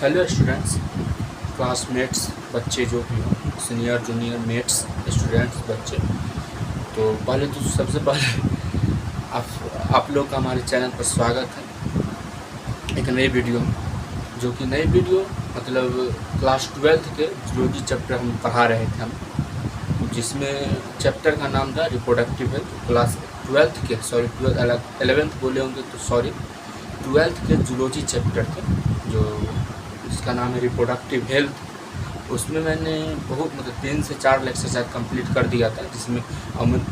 Hello students, classmates, बच्चे जो भी हों, सीनियर जूनियर मेट्स, स्टूडेंट्स, बच्चे। तो पहले तो सबसे पहले आप लोग का हमारे चैनल पर स्वागत है एक नई वीडियो में, जो कि नई वीडियो मतलब क्लास 12th के जूलॉजी चैप्टर हम पढ़ा रहे थे हम, जिसमें चैप्टर का नाम था रिप्रोडक्टिव हेल्थ। क्लास 12th के 11th बोले होंगे तो सॉरी, 12th के जूलॉजी चैप्टर थे जो इसका नाम है रिप्रोडक्टिव हेल्थ। उसमें मैंने बहुत मतलब 3 से 4 लेक्चर शायद कंप्लीट कर दिया था, जिसमें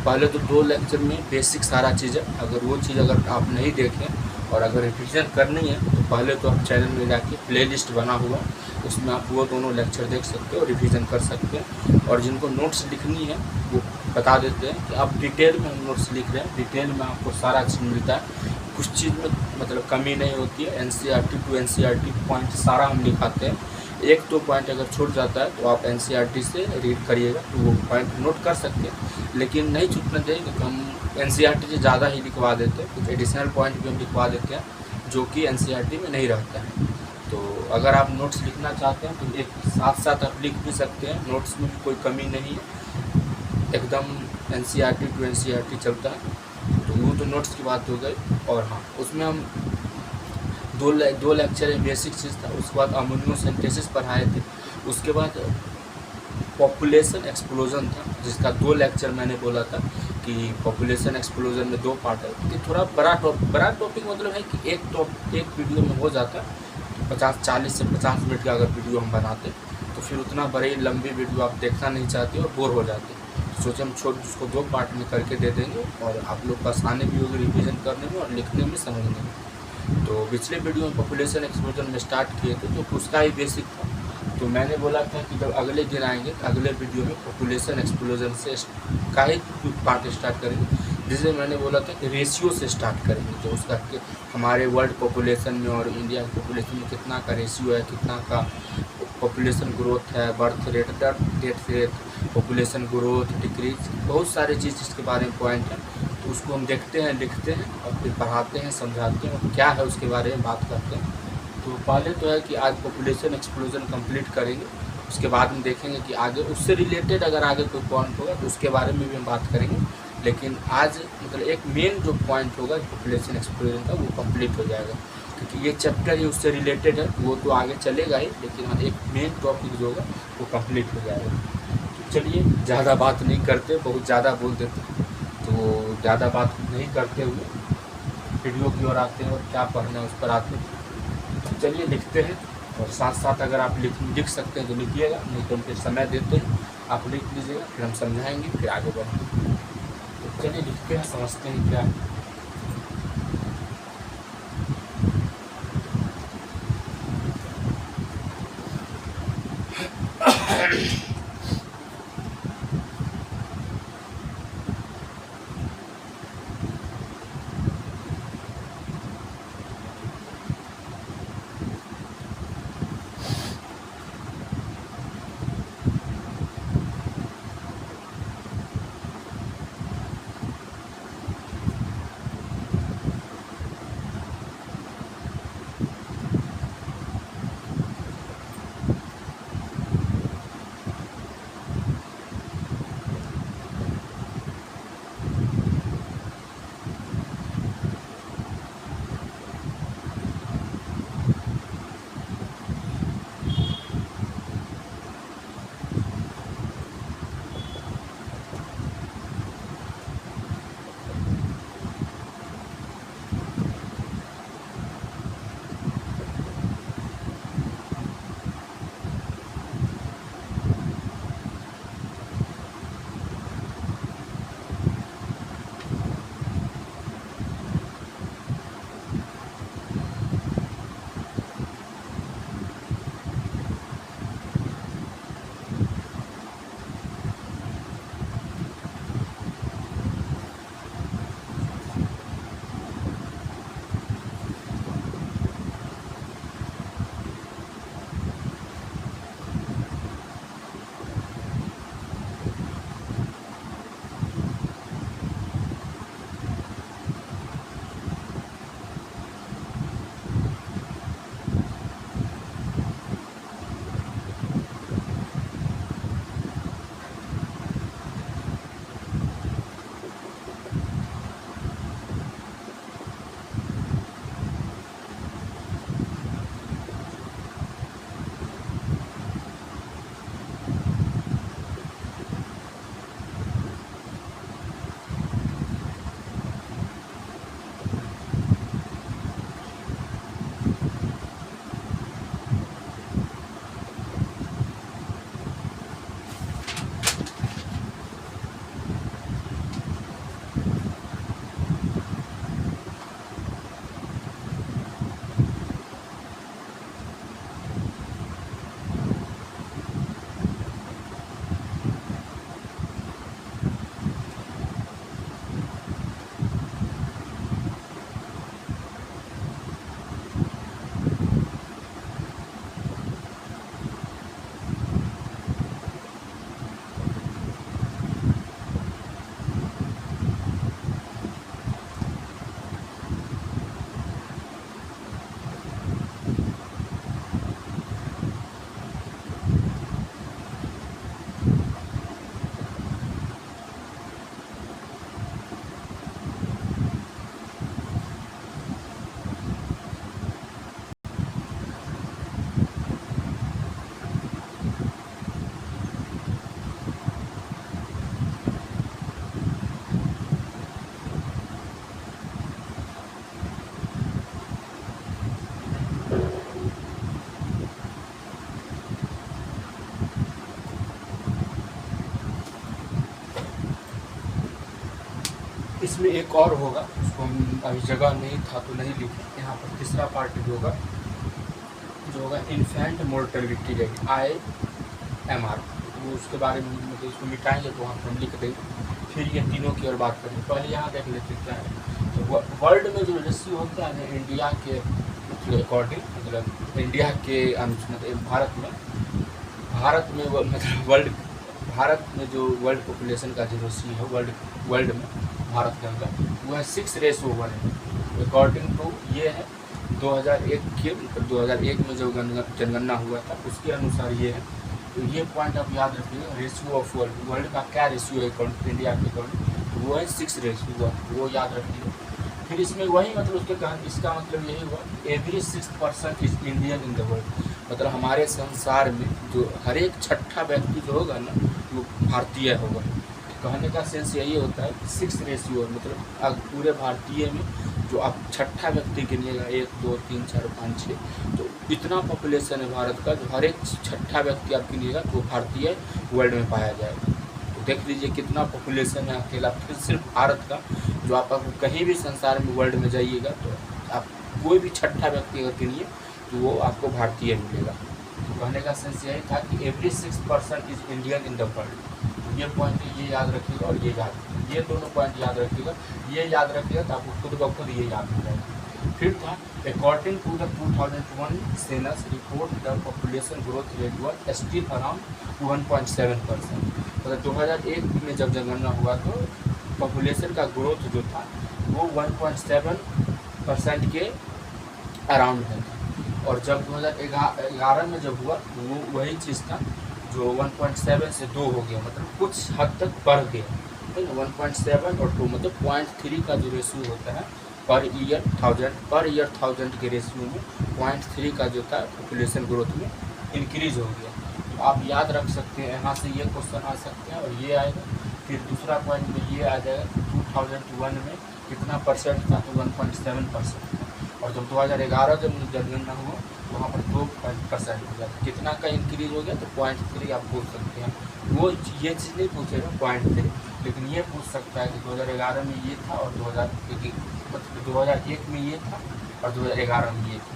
पहले तो 2 लेक्चर में बेसिक सारा चीज़ है। अगर वो चीज़ अगर आप नहीं देखें और अगर रिविज़न करनी है तो पहले तो आप चैनल में जाके प्लेलिस्ट बना हुआ, उसमें आप वो दोनों लेक्चर देख सकते हो और रिविज़न कर सकते हैं। और जिनको नोट्स लिखनी है वो बता देते हैं कि आप डिटेल में नोट्स लिख रहे हैं, डिटेल में आपको सारा चीज़ मिलता है, कुछ चीज़ में मतलब कमी नहीं होती है। NCERT टू NCERT पॉइंट सारा हम लिखाते हैं। एक तो पॉइंट अगर छूट जाता है तो आप NCERT से रीड करिएगा तो वो पॉइंट नोट कर सकते हैं, लेकिन नहीं छूटना चाहिए क्योंकि हम NCERT से ज़्यादा ही लिखवा देते हैं, कुछ एडिशनल पॉइंट भी हम लिखवा देते हैं जो कि NCERT में नहीं रहता है। तो अगर आप नोट्स लिखना चाहते हैं तो एक साथ साथ आप लिख भी सकते हैं, नोट्स में भी कोई कमी नहीं है, एकदम NCERT टू NCERT चलता है। तो वो तो नोट्स की बात हो गई। और हाँ, उसमें हम दो लेक्चर है, बेसिक चीज़ था। उसके बाद अमोनियो सिंथेसिस पढ़ाए थे। उसके बाद पॉपुलेशन एक्सप्लोजन था, जिसका 2 लेक्चर मैंने बोला था कि पॉपुलेशन एक्सप्लोजन में 2 पार्ट है। ये थोड़ा बड़ा टॉपिक मतलब है कि एक वीडियो में हो जाता है। 40 से 50 मिनट का अगर वीडियो हम बनाते तो फिर उतना बड़ी लंबी वीडियो आप देखना नहीं चाहते और बोर हो जाते। सोचे हम उसको 2 पार्ट में करके दे देंगे और आप लोग को आसानी भी होगी रिवीजन करने में और लिखने में, समझने में। तो पिछले वीडियो में पॉपुलेशन एक्सप्लोजन में स्टार्ट किए थे तो उसका ही बेसिक था। तो मैंने बोला था कि जब अगले दिन आएंगे अगले वीडियो में पॉपुलेशन एक्सप्लोजन से का ही पार्ट स्टार्ट करेंगे, जिसे मैंने बोला था कि रेशियो से स्टार्ट करेंगे। जो उसका हमारे वर्ल्ड पॉपुलेशन में और इंडिया की पॉपुलेशन में कितना का रेशियो है, कितना का पॉपुलेशन ग्रोथ है, birth rate, death rate, population growth, decrease, बहुत सारे चीज़ इसके बारे में पॉइंट है। तो उसको हम देखते हैं, लिखते हैं और फिर पढ़ाते हैं, समझाते हैं और क्या है उसके बारे में बात करते हैं। तो पहले तो है कि आज पॉपुलेशन एक्सप्लोजन कंप्लीट करेंगे, उसके बाद में देखेंगे कि आगे उससे रिलेटेड अगर आगे कोई पॉइंट होगा तो उसके बारे में भी हम बात करेंगे। लेकिन आज मतलब एक मेन जो पॉइंट होगा पॉपुलेशन एक्सप्लोजन का वो कंप्लीट हो जाएगा, क्योंकि ये चैप्टर ही उससे रिलेटेड है। वो तो आगे चलेगा ही, लेकिन हाँ एक मेन टॉपिक जो होगा वो कंप्लीट हो जाएगा। तो चलिए ज़्यादा बात नहीं करते, बहुत ज़्यादा बोल देते, तो ज़्यादा बात नहीं करते हुए वीडियो की ओर आते हैं और क्या पढ़ना है उस पर आते हैं। तो चलिए लिखते हैं और साथ साथ अगर आप लिख सकते हैं तो लिखिएगा, नहीं तो हम फिर समय देते हैं, आप लिख लीजिएगा, फिर हम समझाएंगे, फिर आगे बढ़ेंगे। तो चलिए लिखते हैं, समझते हैं क्या है। इसमें एक और होगा, उसको हम अभी जगह नहीं था तो नहीं लिखे। यहाँ पर तीसरा पार्ट जो होगा इन्फेंट मोर्टेलिटी रेट IMR, वो उसके बारे में मतलब इसको मिटाएंगे तो वहाँ पर हम लिख देंगे। फिर ये तीनों की ओर बात करेंगे। पहले यहाँ देख लेते क्या है। तो वर्ल्ड में जो रेशियो होता है इंडिया के अकॉर्डिंग, मतलब इंडिया के मतलब भारत में भारत में जो वर्ल्ड पॉपुलेशन का जो रेशियो है वर्ल्ड में भारत के अंदर वो है 6:1 है। अकॉर्डिंग टू ये है 2001 के, मतलब 2001 में जो जनगणना हुआ था उसके अनुसार ये है। तो ये पॉइंट आप याद रखिएगा। रेशियो ऑफ वर्ल्ड का क्या रेशियो है इंडिया के अकॉर्डिंग, तो वो है 6:1, वो याद रखिएगा। फिर इसमें वही मतलब उसके कारण इसका मतलब यही हुआ every 6% is Indian in the world, मतलब हमारे संसार में जो हर एक छठा व्यक्ति जो होगा ना वो भारतीय होगा। कहने का सेंस यही होता है कि 6:1, मतलब अब पूरे भारतीय में जो आप छठा व्यक्ति गिनिएगा 1 2 3 4 5 6, तो इतना पॉपुलेशन है भारत का, जो हर एक छठा व्यक्ति आप गिनिएगा तो भारतीय वर्ल्ड में पाया जाएगा। तो देख लीजिए कितना पॉपुलेशन है अकेला फिर सिर्फ भारत का। जो आप कहीं भी संसार में वर्ल्ड में जाइएगा तो आप कोई भी छठा व्यक्ति अगर गिनिए तो वो आपको भारतीय मिलेगा। तो कहने का सेंस यही था कि every 6% is Indian in the world. ये पॉइंट ये याद रखिएगा और ये दोनों पॉइंट याद रखिएगा। ये याद रखिएगा तो आपको खुद ब खुद ये याद हो जाएगा। फिर था according to the 2001 census report the population growth rate was still around 1.7%। मतलब 2001 में जब जनगणना हुआ तो पॉपुलेशन का ग्रोथ जो था वो 1.7% के अराउंड है। और जब 2011 में जब हुआ वो वही चीज़ था, जो 1.7 से 2 हो गया, मतलब कुछ हद तक बढ़ गया है ना। 1.7 और 2 मतलब 0.3 का जो रेशियो होता है पर ईयर 1000 के रेशियो में 0.3 का जो था पॉपुलेशन ग्रोथ में इंक्रीज हो गया। तो आप याद रख सकते हैं, यहाँ से ये क्वेश्चन आ सकते हैं और ये आएगा। फिर दूसरा पॉइंट में ये आ जाएगा 2001 में कितना परसेंट था, तो 1.7%। और जब 2011 जब जनगणना हुआ वहाँ पर 2% हो गया। कितना का इंक्रीज हो गया, तो 0.3 आप पूछ सकते हैं। वो ये चीज़ नहीं पूछेगा 0.3, लेकिन ये पूछ सकता है कि 2011 में ये था और 2001 में ये था और 2011 में ये था।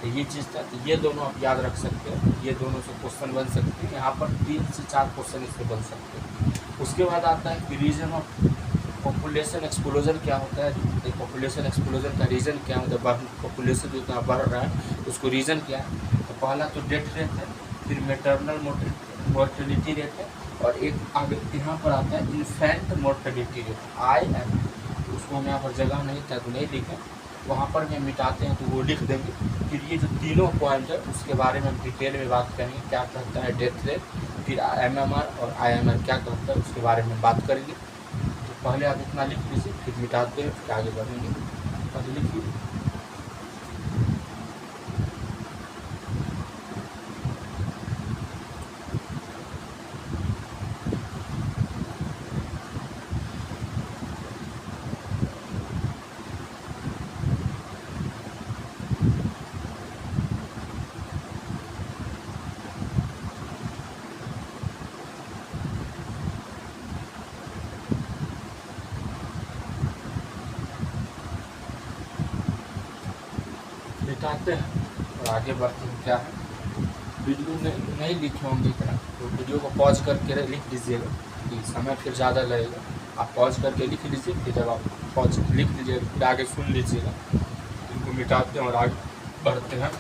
तो ये चीज़ था, तो ये दोनों आप याद रख सकते हैं। ये दोनों से क्वेश्चन बन सकते हैं। यहाँ पर 3 से 4 क्वेश्चन इससे बन सकते हैं। उसके बाद आता है कि रीजन ऑफ पॉपुलेशन एक्सप्लोजन क्या होता है। पॉपुलेशन एक्सप्लोजन का रीज़न क्या है, मतलब पॉपुलेशन जो इतना बढ़ रहा है उसको रीज़न क्या है। तो पहला तो डेथ रेट है, फिर मेटरनल मोर्टेलिटी रेट है, और एक आगे यहाँ पर आता है इन्फेंट मोर्टेलिटी रेट IM। उसको हम यहाँ पर जगह नहीं था तो नहीं लिखे, वहाँ पर में मिटाते हैं तो वो लिख देंगे। फिर ये जो तीनों पॉइंट है उसके बारे में हम डिटेल में बात करेंगे, क्या कहता है डेथ रेट, फिर MMR और IMR क्या कहता है उसके बारे में बात करेंगे। तो पहले आप इतना लिख लीजिए, फिर मिटाते हैं, फिर आगे बढ़ेंगे। पहले लिखिए मिटाते हैं और आगे बढ़ते हैं। क्या है, वीडियो नहीं लिखे होंगे इतना, तो वीडियो को पॉज करके लिख लीजिएगा कि समय फिर ज़्यादा लगेगा। आप पॉज करके लिख लीजिए, फिर जब आप पॉज लिख लीजिएगा फिर आगे सुन लीजिएगा। इनको मिटाते हैं और आगे बढ़ते हैं।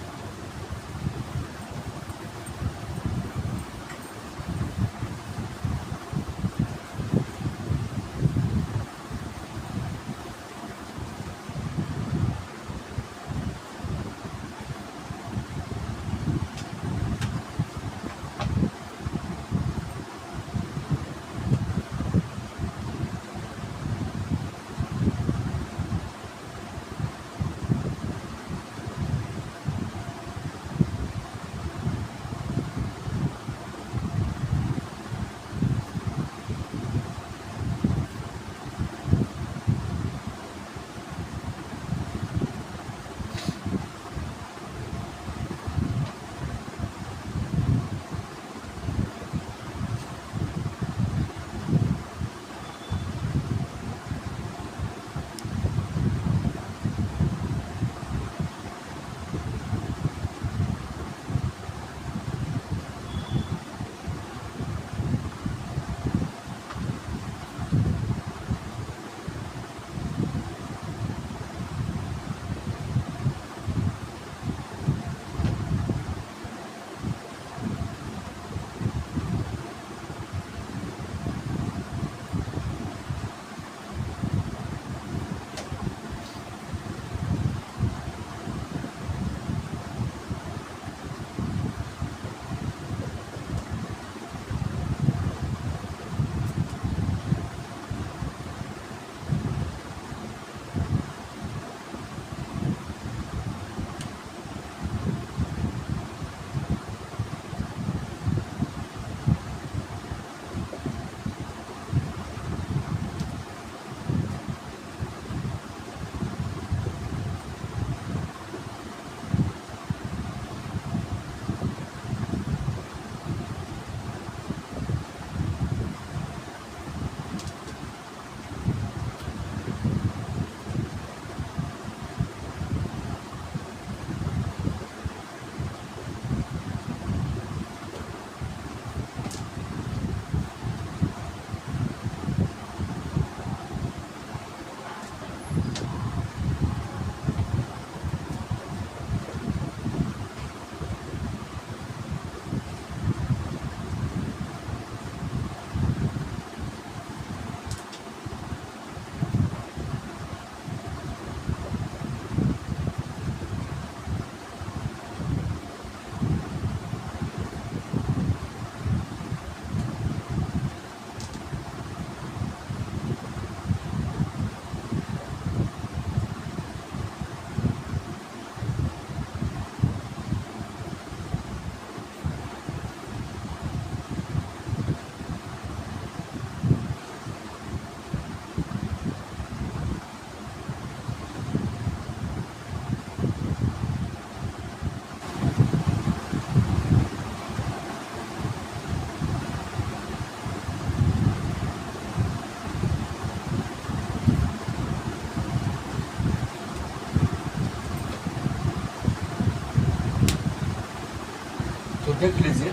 लिख लीजिए।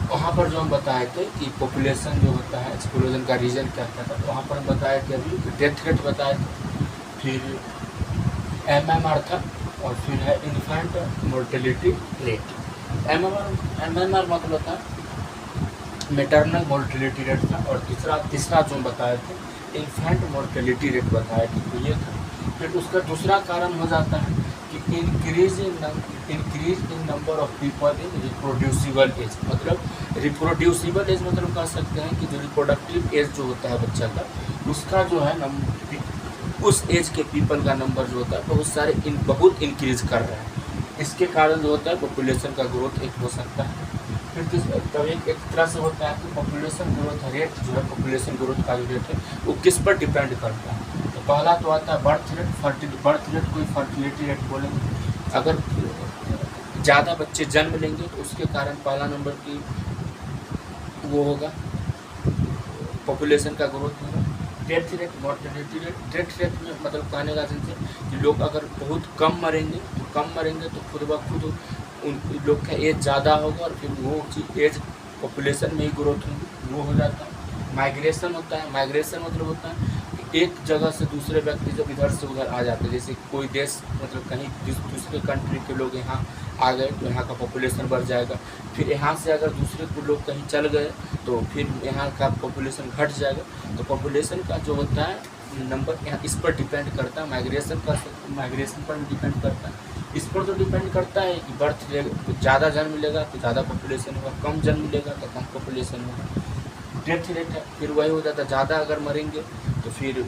वहाँ पर जो हम बताए थे कि पॉपुलेशन जो होता है एक्सप्लोजन का रीज़न क्या क्या था, तो वहाँ पर हम बताए थे अभी डेथ रेट बताए थे, फिर MMR था, और फिर है इन्फेंट मोर्टेलिटी रेट। MMR मतलब होता है मेटरनल मोर्टेलिटी रेट था, और तीसरा जो बताए थे इन्फेंट मोर्टेलिटी रेट बताया थे, तो ये था। फिर उसका दूसरा कारण हो जाता है कि increase in number of people in reproducible age. मतलब रिप्रोड्यूसिबल एज मतलब कह सकते हैं कि जो रिप्रोडक्टिव एज जो होता है बच्चा का, उसका जो है उस एज के पीपल का नंबर जो होता है बहुत इंक्रीज कर रहा है। इसके कारण जो होता है पॉपुलेशन का ग्रोथ एक हो सकता है। फिर तब एक तरह से होता है कि पॉपुलेशन ग्रोथ रेट जो है, पॉपुलेशन ग्रोथ का जो रेट है वो किस पर डिपेंड करता है। तो पहला तो आता है बर्थ रेट, कोई फर्टिलिटी रेट बोलेंगे। अगर ज़्यादा बच्चे जन्म लेंगे तो उसके कारण पहला नंबर की वो होगा, पॉपुलेशन का ग्रोथ होगा। Death rate, mortality rate. Death rate में मतलब कहने का सेंस है कि लोग अगर बहुत कम मरेंगे तो खुद ब खुद उन लोग का एज ज़्यादा होगा, और फिर वो एज पॉपुलेशन में ही ग्रोथ होगी, वो हो जाता है। माइग्रेशन होता है। माइग्रेशन मतलब होता है कि एक जगह से दूसरे व्यक्ति जब इधर से उधर आ जाते हैं, जैसे कोई देश मतलब कहीं दूसरे कंट्री के लोग यहाँ आ गए तो यहाँ का पॉपुलेशन बढ़ जाएगा। फिर यहाँ से अगर दूसरे को लोग कहीं चल गए तो फिर यहाँ का पॉपुलेशन घट जाएगा। तो पॉपुलेशन का जो होता है नंबर यहाँ इस पर डिपेंड करता है। माइग्रेशन पर भी डिपेंड करता है। इस पर तो डिपेंड करता है कि बर्थ रेट तो ज़्यादा जन्म मिलेगा तो ज़्यादा पॉपुलेशन होगा, कम जन्म मिलेगा तो कम पॉपुलेशन होगा। डेथ रेट है, फिर वही हो जाता है, ज़्यादा अगर मरेंगे तो फिर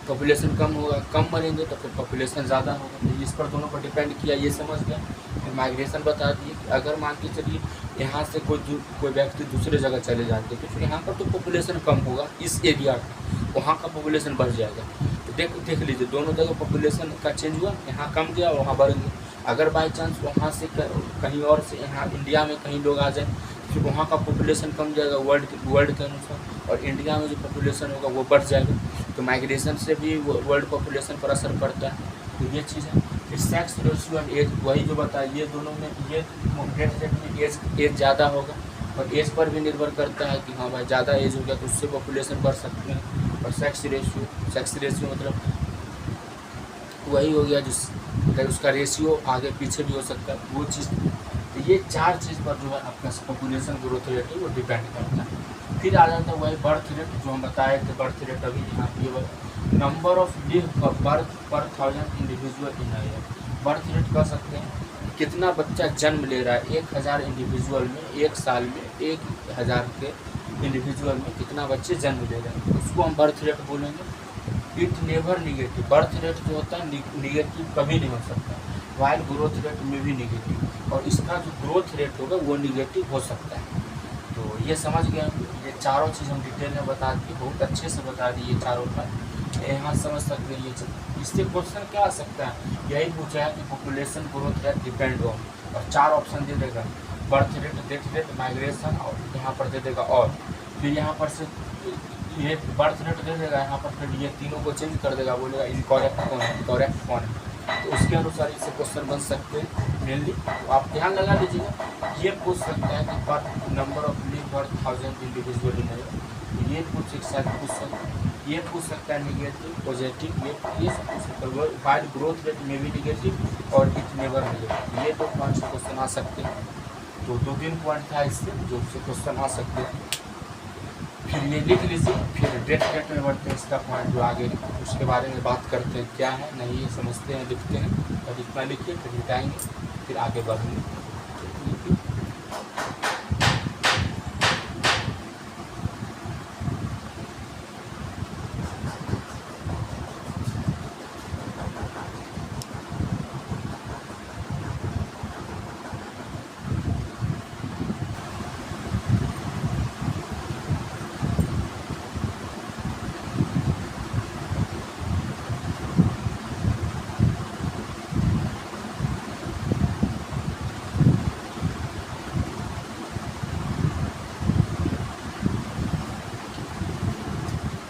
पॉपुलेशन कम होगा, कम मरेंगे तो फिर पॉपुलेशन ज़्यादा होगा। तो इस पर दोनों पर डिपेंड किया, ये समझ गया। फिर माइग्रेशन बता दिए कि अगर मान के चलिए यहाँ से कोई व्यक्ति दूसरे जगह चले जाते तो फिर यहाँ पर तो पॉपुलेशन कम होगा, इस एरिया का, वहाँ का पॉपुलेशन बढ़ जाएगा। तो देख लीजिए दोनों जगह पॉपुलेशन का चेंज हुआ, यहाँ कम गया वहाँ बढ़ गया। अगर बाई चांस वहाँ से कहीं और से यहाँ इंडिया में कहीं लोग आ जाए फिर वहाँ का पॉपुलेशन कम जाएगा वर्ल्ड के अनुसार, और इंडिया में जो पॉपुलेशन होगा वो बढ़ जाएगा। तो माइग्रेशन से भी वर्ल्ड पॉपुलेशन पर असर पड़ता है। तो ये चीज़ है। फिर सेक्स रेशियो एंड एज, वही जो बताया, ये दोनों में ये डेथ रेट में एज ज़्यादा होगा, और एज पर भी निर्भर करता है कि हाँ भाई ज़्यादा एज हो गया तो उससे पॉपुलेशन बढ़ सकते हैं। और सेक्स रेशियो मतलब वही हो गया जिस उसका रेशियो आगे पीछे भी हो सकता है, वो चीज़। तो ये चार चीज़ पर जो है आपका पॉपुलेशन ग्रोथ रेट है वो डिपेंड करता है। फिर आ जाता है वही बर्थ रेट जो हम बताए थे। बर्थ रेट अभी यहाँ पे नंबर ऑफ लिव बर्थ पर 1000 individual in year. Birth rate कह सकते हैं कितना बच्चा जन्म ले रहा है 1000 इंडिविजुअल में, एक साल में 1000 के इंडिविजुअल में कितना बच्चे जन्म ले रहे हैं, उसको हम बर्थ रेट बोलेंगे। It never negative, birth rate जो होता है निगेटिव कभी नहीं हो सकता, वाइल ग्रोथ रेट में भी निगेटिव, और इसका जो ग्रोथ रेट होगा वो निगेटिव हो सकता है। तो ये समझ गए। ये चारों चीज़ हम डिटेल में बता दिए, बहुत अच्छे से बता दिए चारों का, यहाँ समझ सकते हैं। ये इससे क्वेश्चन क्या आ सकता है, यही पूछा है कि population growth rate depend on, और चार ऑप्शन दे देगा, birth rate, death rate, migration, और यहाँ पर दे देगा और। फिर यहाँ पर से ये बर्थ रेट दे देगा, यहाँ पर फिर ये तीनों को चेंज कर देगा, बोलेगा इनकरेक्ट कौन है, करेक्ट कौन है। तो उसके अनुसार इससे क्वेश्चन बन सकते हैं मेनली। तो आप ध्यान लगा लीजिएगा। ये पूछ सकता है कि पर नंबर ऑफ लिव पर 1000 इंडिविजुअल इन ईयर, ये पूछ सकता है, ये पूछ सकता है निगेटिव पॉजिटिव, ये सब पूछ सकता है। वाइल ग्रोथ रेट में भी निगेटिव और इट नेवर निगेटिव, ये दो पॉइंट से क्वेश्चन आ सकते हैं। तो 2-3 पॉइंट था इससे जो उससे क्वेश्चन आ सकते हैं। फिर ये लिख लीजिए। फिर डेथ रेट में बढ़ते हैं, इसका पॉइंट जो आगे उसके बारे में बात करते हैं, क्या है नहीं ये समझते हैं, लिखते हैं। तब इतना लिखिए, फिर मिटाएंगे, फिर आगे बढ़ेंगे।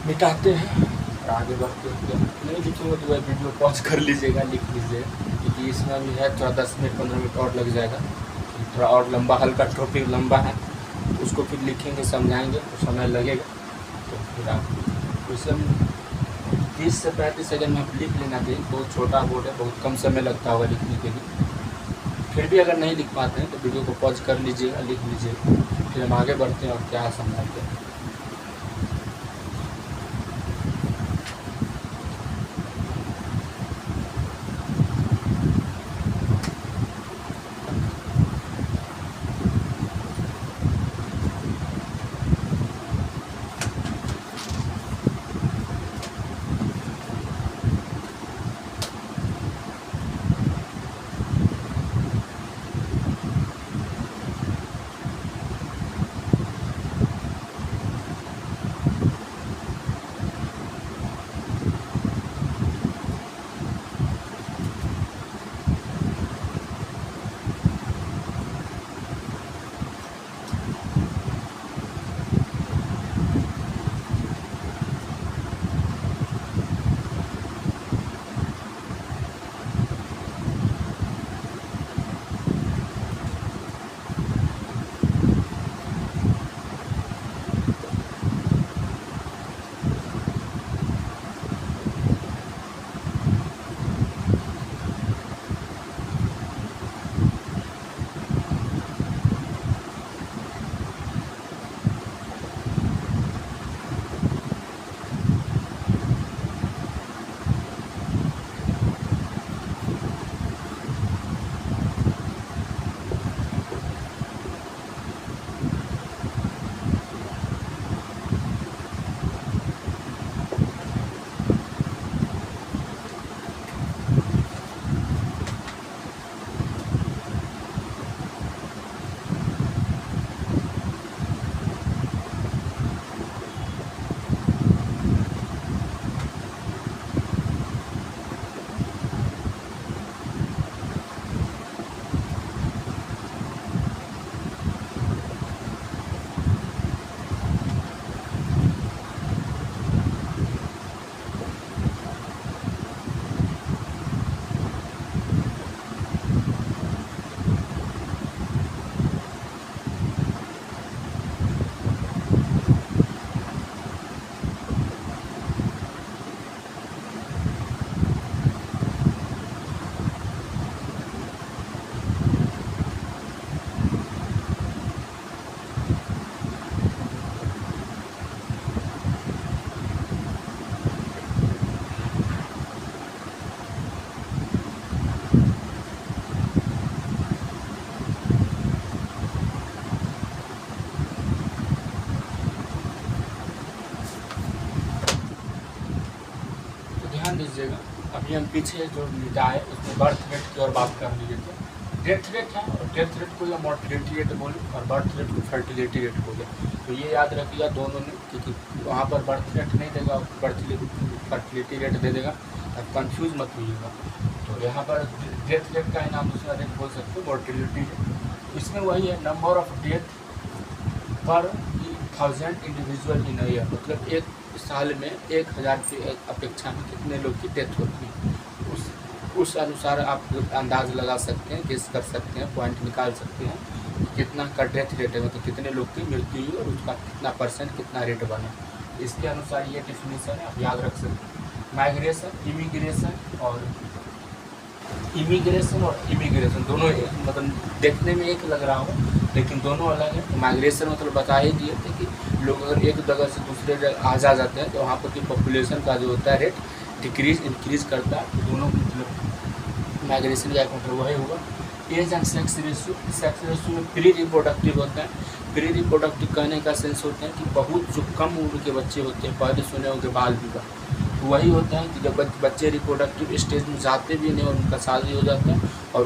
मिटाते हैं और आगे बढ़ते हैं। नहीं लिखेंगे तो वह वीडियो पॉज कर लीजिएगा, लिख लीजिएगा, क्योंकि इसमें भी है थोड़ा 10 मिनट 15 मिनट और लग जाएगा। थोड़ा और लंबा, हल्का टॉपिक लंबा है, उसको फिर लिखेंगे, समझाएंगे तो समय लगेगा। तो फिर आप उसे 30 से 35 सेकंड में आप लिख लेना चाहिए। बहुत छोटा बोर्ड है, बहुत कम समय लगता होगा लिखने के लिए। फिर भी अगर नहीं लिख पाते हैं तो वीडियो को पॉज कर लीजिएगा, लिख लीजिएगा, फिर हम आगे बढ़ते हैं और क्या समझाते हैं। ध्यान दीजिएगा, अभी हम पीछे जो मिटा है उसमें बर्थ रेट की और बात कर लिए थे। डेथ रेट है और डेथ रेट को या मॉर्टिलिटी रेट बोले और बर्थ रेट को फर्टिलिटी रेट बोले। तो ये याद रखिएगा दोनों ने, क्योंकि वहाँ पर बर्थ रेट नहीं देगा, फर्टिलिटी रेट दे देगा, अब कंफ्यूज मत होइएगा। तो यहाँ पर डेथ रेट का ही नाम दूसरा रेट बोल सकते हो, मॉर्टिलिटी रेट। इसमें वही है, नंबर ऑफ डेथ पर 1000 इंडिविजुअल इन ईयर, मतलब एक साल में 1000 की अपेक्षा में कितने लोग की डेथ होती है, उस अनुसार आप अंदाज लगा सकते हैं, गेस कर सकते हैं, पॉइंट निकाल सकते हैं कितना का डेथ रेट है, मतलब कितने लोग की मृत्यु हुई और उसका कितना परसेंट, कितना रेट बना। इसके अनुसार ये डिफिनीशन है, आप याद रख सकते हैं। माइग्रेशन, इमिग्रेशन और इमिग्रेशन दोनों मतलब देखने में एक लग रहा हो लेकिन दोनों अलग है। माइग्रेशन मतलब बता ही दिए थे कि लोग अगर एक जगह से दूसरे जगह आ जाते हैं तो वहाँ पर की पॉपुलेशन का जो होता है रेट डिक्रीज इंक्रीज करता है। तो दोनों मतलब माइग्रेशन का एक मतलब वही होगा। एज एंड सेक्स रेशियो में प्री रिप्रोडक्टिव होता है। प्री रिप्रोडक्टिव कहने का सेंस होता है कि बहुत जो कम उम्र के बच्चे होते हैं, पहले सुने होंगे बाल विवाह, वही होता है कि जब बच्चे रिप्रोडक्टिव स्टेज में जाते भी नहीं और उनका शादी हो जाता है और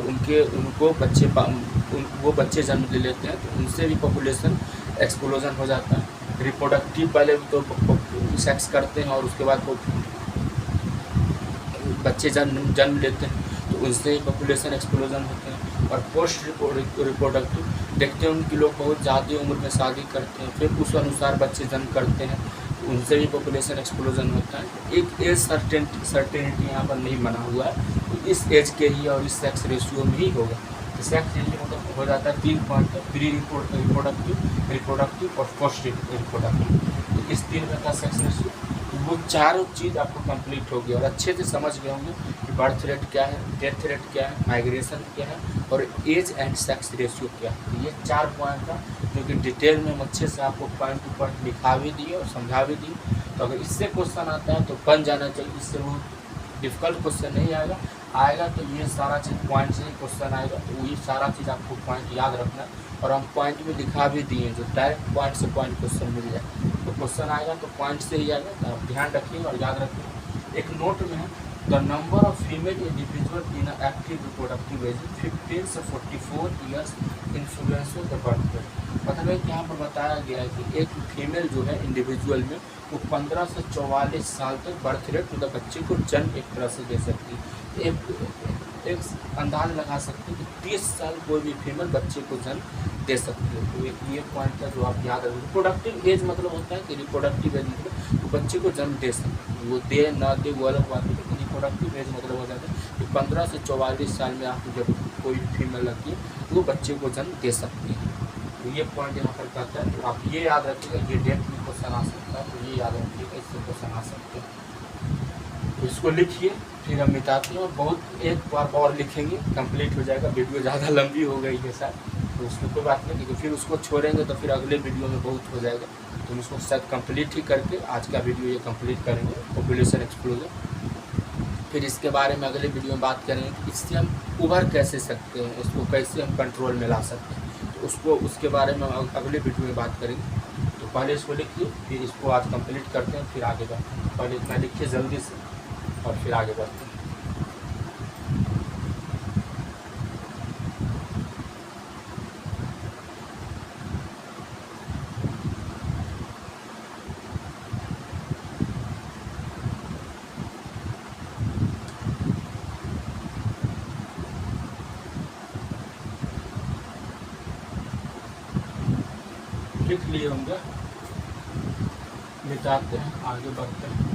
वो बच्चे जन्म ले लेते हैं, तो उनसे भी पॉपुलेशन एक्सप्लोजन हो जाता है। रिप्रोडक्टिव पहले तो सेक्स करते हैं और उसके बाद वो बच्चे जन्म लेते हैं, तो उनसे ही पॉपुलेशन एक्सप्लोजन होते हैं। और पोस्ट रिप्रोडक्टिव देखते हैं उनकी लोग बहुत ज़्यादा उम्र में शादी करते हैं, फिर उस अनुसार बच्चे जन्म करते हैं, उनसे भी पॉपुलेशन एक्सप्लोजन होता है। एक एज सर्टेनिटी यहाँ पर नहीं बना हुआ है, तो इस एज के ही और इस सेक्स रेशियो में ही होगा। तो सेक्स रेशियो मतलब हो जाता है 3 पॉइंट का, प्री रिप्रोडक्टिव, रिप्रोडक्टिव और पोस्ट रिप्रोडक्टिव। तो इस 3 में का सेक्स रेशियो, वो चारों चीज़ आपको कंप्लीट होगी और अच्छे से समझ गए होंगे कि बर्थ रेट क्या है, डेथ रेट क्या है, माइग्रेशन क्या है और एज एंड सेक्स रेशियो क्या है। तो ये 4 पॉइंट का जो कि डिटेल में हम अच्छे से आपको पॉइंट टू पॉइंट लिखा भी दिए और समझा भी दिए। तो अगर इससे क्वेश्चन आता है तो बन जाना चाहिए, इससे वो डिफ़िकल्ट क्वेश्चन नहीं आएगा तो ये सारा चीज़ पॉइंट से ही क्वेश्चन आएगा। तो ये सारा चीज़ आपको पॉइंट याद रखना है और हम पॉइंट में लिखा भी दिए जो डायरेक्ट पॉइंट से पॉइंट क्वेश्चन मिल जाए। तो क्वेश्चन आएगा तो पॉइंट से ही आएगा, तो आप ध्यान रखिए और याद रखिए। एक नोट में है the number of female individual in active reproductive age 15 से 44 years influence the birth rate. मतलब है कि यहाँ पर बताया गया है कि एक फीमेल जो है इंडिविजुअल में वो 15 से 44 साल तक बर्थ रेट मतलब बच्चे को जन्म एक तरह से दे सकती है। एक अंदाज लगा सकते हैं कि 30 साल कोई भी फीमेल बच्चे को जन्म दे सकती है। तो एक ये पॉइंट है जो आप याद रखें। रिप्रोडक्टिव एज मतलब होता है कि रिप्रोडक्टिव एज मतलब तो बच्चे को जन्म दे सकती है, वो दे ना दे वो अलग बात है, लेकिन रिप्रोडक्टिव एज मतलब हो जाता है कि 15 से 44 साल में आपको जब कोई फीमेल लगती है तो वो बच्चे को जन्म दे सकती है। तो ये पॉइंट यहाँ पर कहता है। तो आप ये याद रखिएगा, ये डेट में क्वेश्चन आ सकता है, तो ये याद रखिएगा, इससे क्वेश्चन आ सकते हैं। तो इसको लिखिए, फिर हम मिटाते हैं और बहुत एक बार और लिखेंगे, कंप्लीट हो जाएगा। वीडियो ज़्यादा लंबी हो गई है सर, तो उसमें कोई बात नहीं, क्योंकि फिर उसको छोड़ेंगे तो फिर अगले वीडियो में बहुत हो जाएगा। तो हम इसको शायद कंप्लीट ही करके आज का वीडियो ये कंप्लीट करेंगे, पॉपुलेशन एक्सप्लोजन। फिर इसके बारे में अगले वीडियो में बात करेंगे कि इससे हम उभर कैसे सकते हैं, इसको कैसे हम कंट्रोल में ला सकते हैं, तो उसके बारे में हम अगले वीडियो में बात करेंगे। तो पहले इसको लिखिए, फिर इसको आज कंप्लीट करते हैं, फिर आगे बढ़ते हैं। पहले इतना लिखिए जल्दी से और फिर आगे बढ़ते हैं। लिख लिए होंगे, मिटाते हैं, आगे बढ़ते हैं।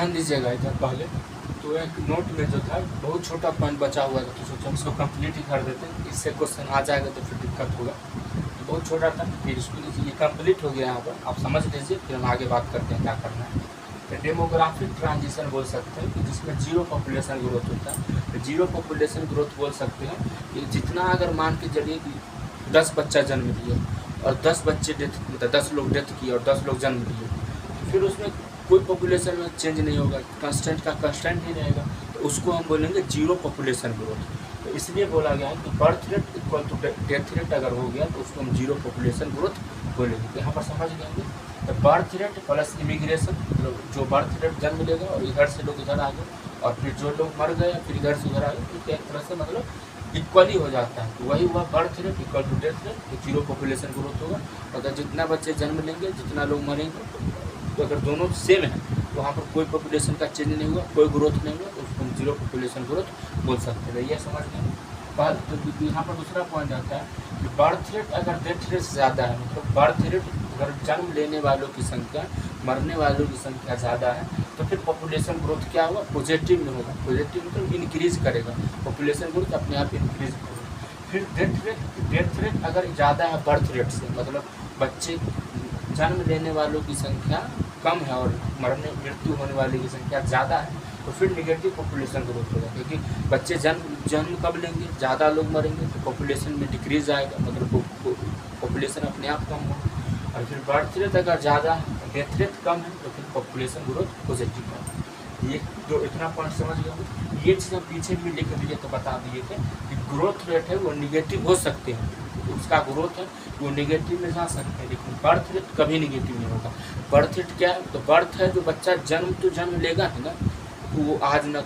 ध्यान दीजिएगा इधर पहले। तो एक नोट में जो था बहुत छोटा पॉइंट बचा हुआ था, तो सोचा इसको कंप्लीट ही कर देते हैं, इससे क्वेश्चन आ जाएगा तो फिर दिक्कत होगा। तो बहुत छोटा था, फिर इसको ये कंप्लीट हो गया यहाँ पर, आप समझ लीजिए, फिर हम आगे बात करते हैं क्या करना है। तो डेमोग्राफिक ट्रांजिशन बोल सकते हैं कि जिसमें जीरो पॉपुलेशन ग्रोथ होता है। तो जीरो पॉपुलेशन ग्रोथ बोल सकते हैं कि जितना अगर मान के चलिए कि 10 बच्चा जन्म दिए और 10 बच्चे डेथ, मतलब 10 लोग डेथ किए और 10 लोग जन्म दिए, तो फिर उसमें कोई पॉपुलेशन में चेंज नहीं होगा, कांस्टेंट का कांस्टेंट ही रहेगा, तो उसको हम बोलेंगे जीरो पॉपुलेशन ग्रोथ। तो इसलिए बोला गया है कि birth rate equal to death rate अगर हो गया तो उसको हम जीरो पॉपुलेशन ग्रोथ बोलेंगे। तो यहाँ पर समझ गए, तो बर्थ रेट प्लस इमिग्रेशन, मतलब जो बर्थ रेट जन्म लेगा और इधर से लोग इधर आ गए, और फिर जो लोग मर गए फिर इधर से उधर आ गए, तो एक तरह से मतलब इक्वल ही हो जाता है। तो वही हुआ birth rate equal to death rate, तो जीरो पॉपुलेशन ग्रोथ होगा। अगर जितना बच्चे जन्म लेंगे जितना लोग मरेंगे, तो अगर दोनों सेम है तो वहाँ पर कोई पॉपुलेशन का चेंज नहीं हुआ, कोई ग्रोथ नहीं हुआ, तो उसको हम जीरो पॉपुलेशन ग्रोथ बोल सकते हैं। ये समझ गए। तो यहाँ पर दूसरा पॉइंट आता है कि बर्थ रेट अगर डेथ रेट से ज़्यादा है, मतलब बर्थ रेट अगर जन्म लेने वालों की संख्या मरने वालों की संख्या ज़्यादा है, तो फिर पॉपुलेशन ग्रोथ क्या होगा, पॉजिटिव में होगा। पॉजिटिव मतलब इंक्रीज करेगा, पॉपुलेशन ग्रोथ अपने आप इंक्रीज करेगा। फिर डेथ रेट अगर ज़्यादा है बर्थ रेट से, मतलब बच्चे जन्म लेने वालों की संख्या कम है और मृत्यु होने वाली की संख्या ज़्यादा है, तो फिर निगेटिव पॉपुलेशन ग्रोथ होगा, क्योंकि बच्चे जन्म कब लेंगे, ज़्यादा लोग मरेंगे तो पॉपुलेशन में डिक्रीज आएगा, मतलब पॉपुलेशन अपने आप कम होगा। और फिर बर्थ रेट अगर ज़्यादा डेथ रेट कम है तो फिर पॉपुलेशन ग्रोथ पॉजिटिव है। ये जो इतना पॉइंट समझ गया, ये चीज़ हम पीछे भी लिख दिए तो बता दिए थे कि ग्रोथ रेट है वो निगेटिव हो सकते हैं, उसका ग्रोथ है वो निगेटिव में जा सकते हैं, लेकिन बर्थ रेट कभी निगेटिव नहीं होगा। बर्थ रेट क्या है, तो बर्थ है जो बच्चा जन्म लेगा है ना, वो आज न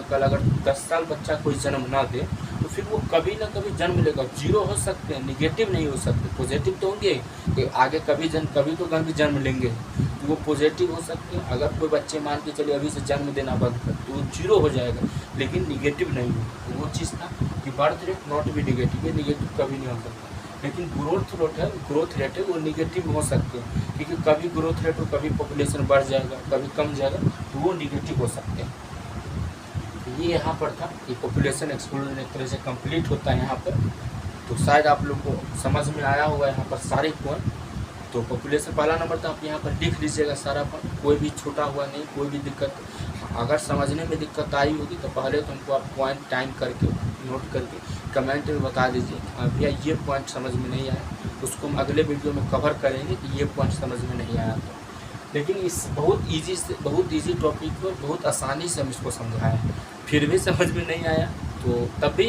कल अगर 10 साल बच्चा कोई जन्म ना दे तो फिर वो कभी ना कभी जन्म लेगा। जीरो हो सकते हैं, निगेटिव नहीं हो सकते, पॉजिटिव तो होंगे कि आगे कभी तो कभी जन्म लेंगे, तो वो पॉजिटिव हो सकते हैं। अगर कोई बच्चे मान के चलिए अभी से जन्म देना बंद कर तो वो जीरो हो जाएगा, लेकिन निगेटिव नहीं होगा। तो वो चीज़ था कि बर्थ रेट नॉट भी निगेटिव है, निगेटिव कभी नहीं हो सकता, लेकिन ग्रोथ रेट है वो निगेटिव हो सकते हैं, क्योंकि कभी ग्रोथ रेट हो, कभी पॉपुलेशन बढ़ जाएगा, कभी कम जाएगा, तो वो निगेटिव हो सकते हैं। ये यहाँ पर था कि पॉपुलेशन एक्सप्लोजन एक तरह से कंप्लीट होता है यहाँ पर। तो शायद आप लोग को समझ में आया होगा यहाँ पर सारे पॉइंट। तो पॉपुलेशन पहला नंबर था, आप यहाँ पर लिख लीजिएगा सारा पॉइंट, कोई भी छूटा हुआ नहीं, कोई भी दिक्कत। अगर समझने में दिक्कत आई होगी तो पहले तो हमको आप पॉइंट टाइम करके नोट करके कमेंट में बता दीजिए भैया ये पॉइंट समझ में नहीं आया, उसको हम अगले वीडियो में कवर करेंगे कि ये पॉइंट समझ में नहीं आया था। लेकिन इस बहुत ईजी टॉपिक को बहुत आसानी से हम इसको समझाए हैं, फिर भी समझ में नहीं आया तो तब भी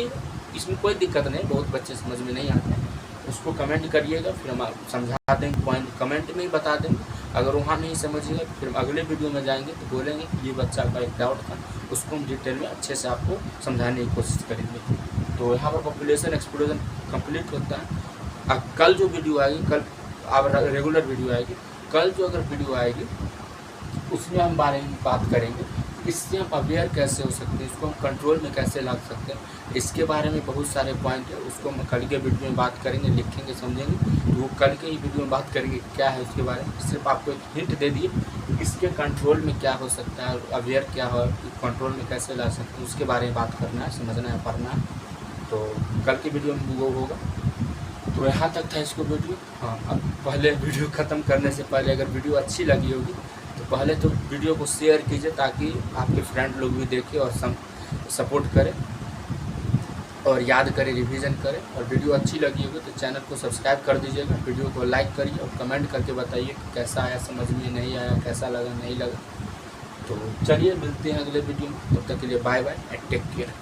इसमें कोई दिक्कत नहीं, बहुत बच्चे समझ में नहीं आते हैं, उसको कमेंट करिएगा, फिर हम समझा देंगे, पॉइंट कमेंट में ही बता देंगे। अगर वहाँ नहीं समझिएगा फिर हम अगले वीडियो में जाएंगे तो बोलेंगे कि ये बच्चा का एक डाउट था, उसको हम डिटेल में अच्छे से आपको समझाने की कोशिश करेंगे। तो यहाँ पर पॉपुलेशन एक्सप्लोजन कंप्लीट होता है। अब कल जो वीडियो आएगी, कल अब रेगुलर वीडियो आएगी, कल जो अगर वीडियो आएगी उसमें हम बारे में बात करेंगे, इससे हम अवेयर कैसे हो सकते हैं, इसको हम कंट्रोल में कैसे ला सकते हैं, इसके बारे में बहुत सारे पॉइंट है, उसको हम कल के वीडियो में बात करेंगे, लिखेंगे, समझेंगे। तो वो कल के ही वीडियो में बात करेंगे क्या है उसके बारे में। सिर्फ आपको एक हिंट दे दिए इसके कंट्रोल में क्या हो सकता है, अवेयर क्या हो, कंट्रोल में कैसे ला सकते हैं, उसके बारे में बात करना है, समझना है, पढ़ना है। तो कल की वीडियो में वो होगा। तो यहाँ तक था इसको वीडियो। हाँ, अब पहले वीडियो ख़त्म करने से पहले अगर वीडियो अच्छी लगी होगी तो पहले तो वीडियो को शेयर कीजिए ताकि आपके फ्रेंड लोग भी देखें और सपोर्ट करें और याद करें, रिवीजन करें। और वीडियो अच्छी लगी होगी तो चैनल को सब्सक्राइब कर दीजिएगा, वीडियो को लाइक करिए और कमेंट करके बताइए कि कैसा आया, समझ में नहीं आया, कैसा लगा, नहीं लगा। तो चलिए मिलते हैं अगले वीडियो में, तब तक के लिए bye bye and take care.